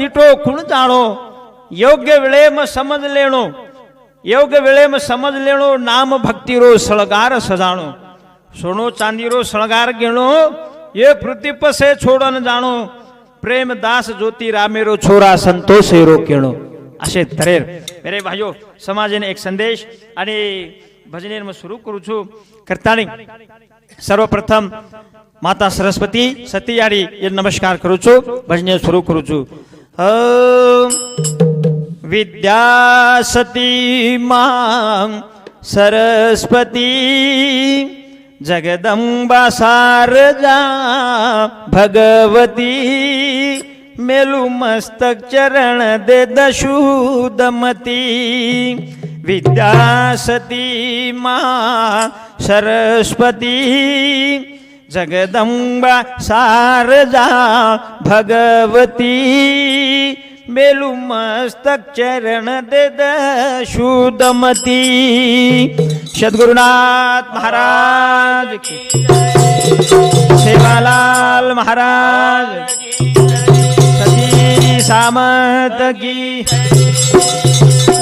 टीटो कुण जाणो योग्य वेळेम समज लेणो योग्य वेळेम समज लेणो नाम भक्तिरो सळगार सजाणो सोनो चांदीरो सळगार घेणो ये पृथ्वी पसे छोडन जाणो प्रेम दास ज्योति रामेरो छोरा संतोष रो केणो असे तरेर मेरे भाइयों समाज ने एक संदेश आणि भजनेर में सुरू करू छु करताणी सर्वप्रथम माता सरस्वती सतीयाड़ी ये नमस्कार करू छु भजने सुरू करू छु विद्या सती मां सरस्वती जगदम्बा सारजा भगवती मेलु मस्तक चरण दे दशूदमती विद्या सती मां सरस्वती जगदम्बा सारजा भगवती मेलु मस्तक चरण दे दशूदमती सद्गुरुनाथ महाराज की सेवालाल महाराज सती सामत की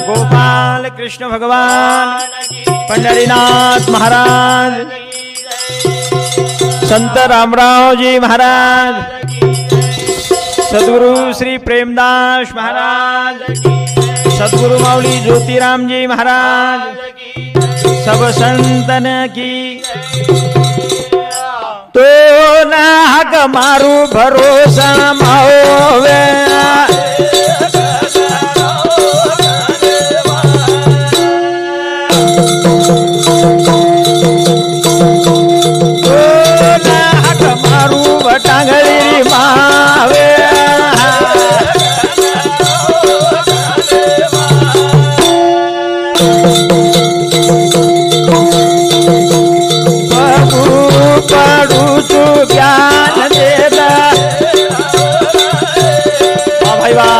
गोपाल कृष्ण भगवान पंढरीनाथ महाराज संत रामराव जी महाराज सद्गुरु श्री प्रेमदास महाराज सद्गुरु माऊली ज्योतिराम जी महाराज सब संतन की तो नाग मारू भरोसा माओवे टांगली मावे बाबू पाडू चु ज्ञान देदा भाई वाह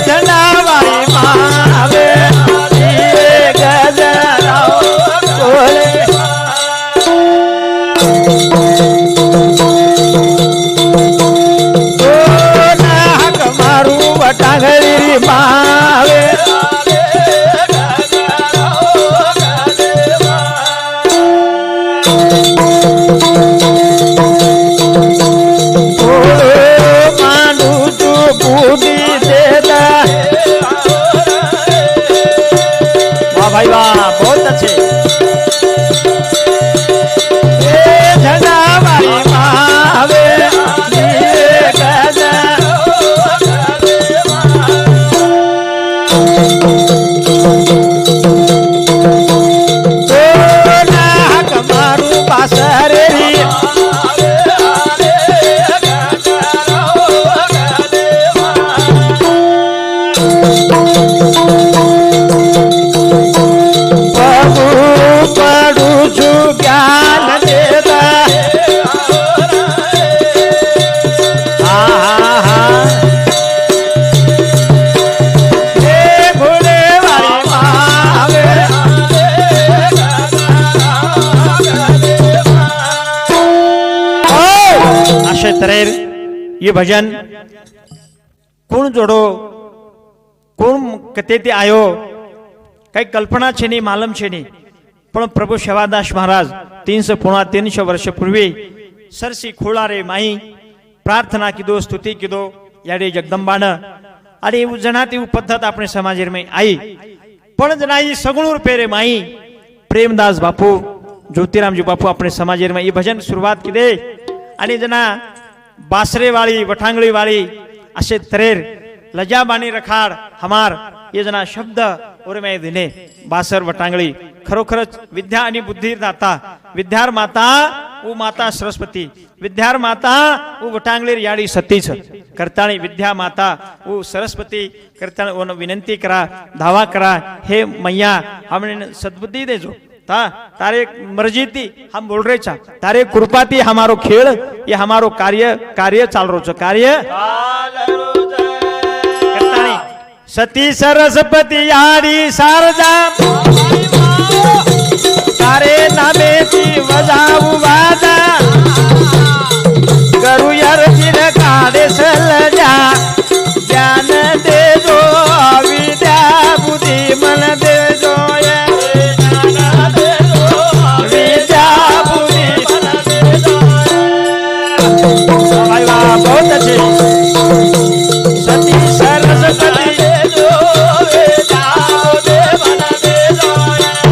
धनावाई मावे गजराओ बोले टांगली मावे मांडू तू बूढ़ी देता वाह भाई वाह बहुत अच्छे झंडा भाई मावे तरेर ये भजन कोण जोड़ो कोण कते ते आयो काही कल्पना छे नहीं मालूम छे नहीं पण प्रभु सेवादास महाराज 300 वर्ष पूर्वी सरसी खोळारे माई प्रार्थना कीधो स्तुती कीधो याडे जगदंबान आणि एवं जणात एवं पद्धत अपने समाज में आई पण जनाई सगुण रूपे रे माई प्रेमदास बापू ज्योतिराम जी बापू अपने समाज में ये भजन शुरुआत की दे आणि जना बासरे वाली वठांगली वाली असे तरेर लजाबानी रखाड हमार ये जना शब्द और मैं दिने बासर वटांगली खरोखरच विद्या आणि बुद्धी दाता विद्यार माता वो माता सरस्वती विद्यार माता वो वटांगली याडी सतीच करताणी विद्या माता वो सरस्वती करताणी वो विनंती करा धावा करा हे मैया हमने सद्बुद्धि देजो ता तारे मर्जी थी हम बोल रहे चा तारे कृपा थी हमारो खेल ये हमारो कार्य चाल रो कार्य सती सरस्वती याडी शारदा तारे नामे ती वजाऊ वादा करूया रचिर काढे सलजा ज्ञान दे जो विद्या बुद्धी मन दे जो विद्या बुद्धि भाई वाह बहुत अच्छे सती सरस्वती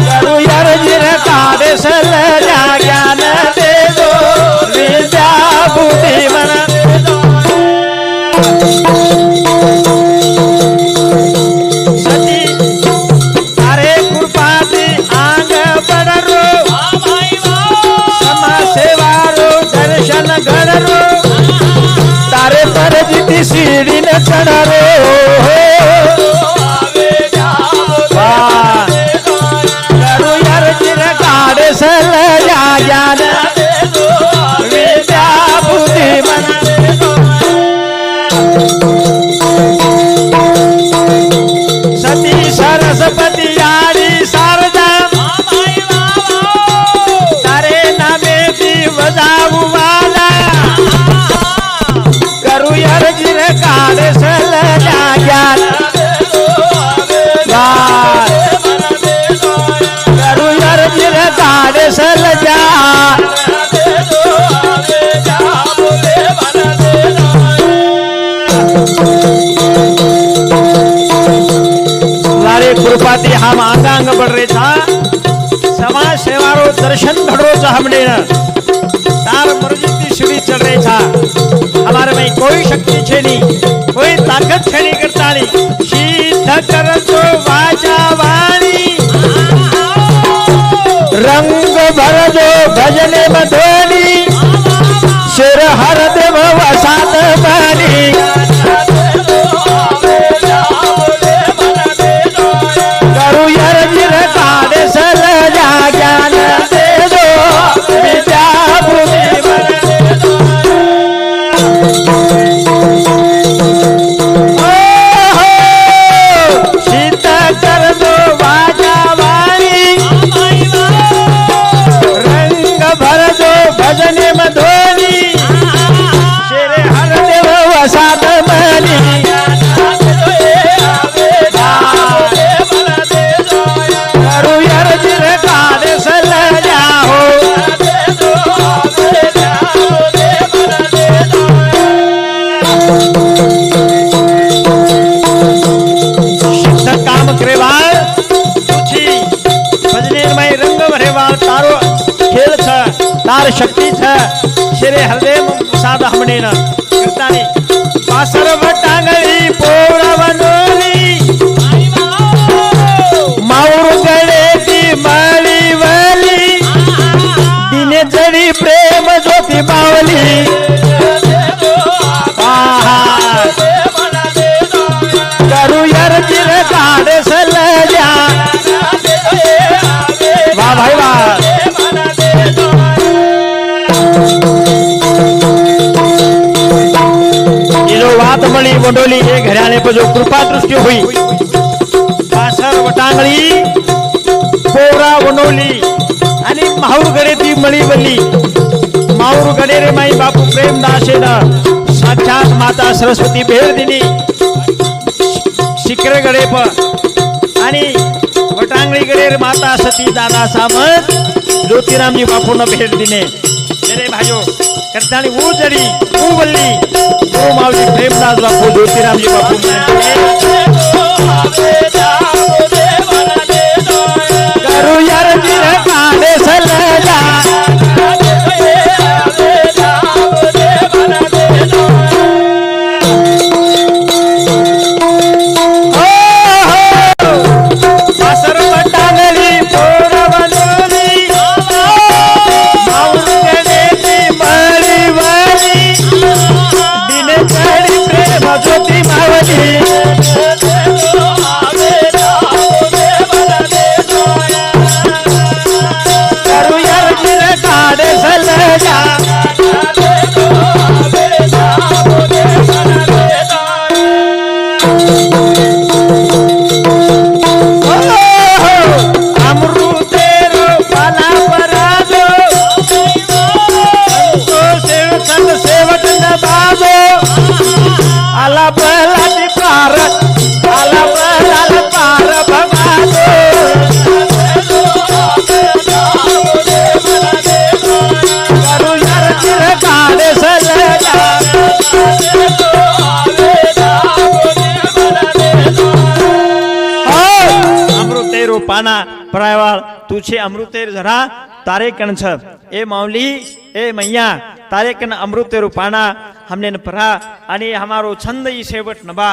करूया रचिर काढे सलजा ज्ञान दे जो विद्या बुद्धि मन सती तारे कृपाती आंग बडरो समाज सेवारो दर्शन घडरो तारे परजिती सीडी न चढरो करूया रचिर काढे सलजा ज्ञान विद्या बुद्धी मन सती सरस्वती आडी शारदा तारे नामे दिव जाऊ वाला करूया रचिर काढे सलजा ज्ञान करूया रचिर काढे सलजा लारे कृपाती हम आंगांग बढ़ रहे था समाज सेवारो दर्शन घड़ो हमने तार मर्जी सीढ़ी चढ़ रहे था हमारे में कोई शक्ति छे नहीं कोई ताकत छे नहीं करता नहीं शीत कर जो वाचा वाणी रंग भर जो भजने मधोनी शिर हर देव वसात बनी करूया रचिर काढे सलजा ज्ञान दे दो विद्या बुद्धि शीत कर दो वाचा वाणी रंग भर दो भजने मधोनी शेरे हर देव वसात बनी करूया रचिर काढे सलजा हो सिद्ध काम करेवाळ तुझी भजनेमय रंग भरेवाळ तारो खेळ छ तार शक्ती छ शेरे हरदेव साध हमणेन करतानी पासर वटांगळी पोळवनोली माऊर गळे ती माळी वली दिने जडी प्रेम ज्योती बावली करूया रचिर काढे सलजा वाह भाई वाह ये जो बात मळी वडोली हे घराणे पर जो कृपा दृष्टी हुई पासर वटांगळी पोरा वनोली आणि माहूर गडे ती मळी वल्ली माहूर गडे रे माई बापू प्रेमदासेन साक्षात माता सरस्वती भेट दिली शिकरे गडे पण आणि वटांगळी गडे रे माता सती दादा सामंत ज्योतिरामजी बापून भेट दिने मेरे भाइयों करतानी वो जड़ी वो वल्ली वो मावली प्रेमदास बापू ज्योतिरामजी बापू करूया रचिर काढे सलजा ज्योति मावली परायवाळ तुझे अमृतेर झरा तारे कण छ ए माऊली ए मैया तारे कण अमृतेरु पाना हमने न परा आणि हमारो छंद ही सेवट नबा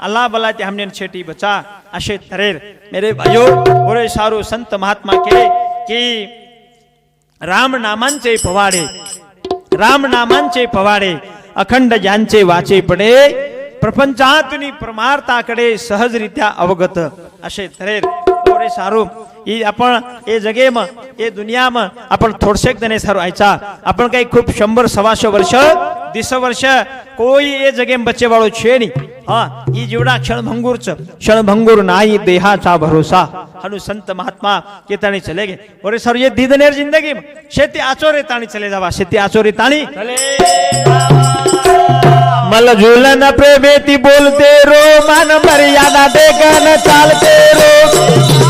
अल्लाह बला ते हमने छेटी बचा अशे तरेर मेरे भाइयों ओरे सारो संत महात्मा के की राम नामांचे पवाडे राम नामांचे पवाडे अखंड ज्यांचे वाचे पडे प्रपंचातनी परमार्थाकडे सहजरित्या अवगत असे तरेर ओरे सारो ही आपण हे जगेम हे दुनियाम आपण थोडसेक देणे सारो आयचा आपण काही खूप 100-125 वर्ष 20 वर्ष कोई ये जगेम बच्चे वाळो छे नी हा ही जीवडा क्षणभंगूर नाही देहाचा भरोसा हनु संत महात्मा के ताणी चले गए और सर ये दीदनेर जिंदगी शेती आचोरे ताणी चले जावा शेती आचोरे ताणी चले मल झूलन प्रेमेती बोलते रो मन मर्यादा देखन चालते रो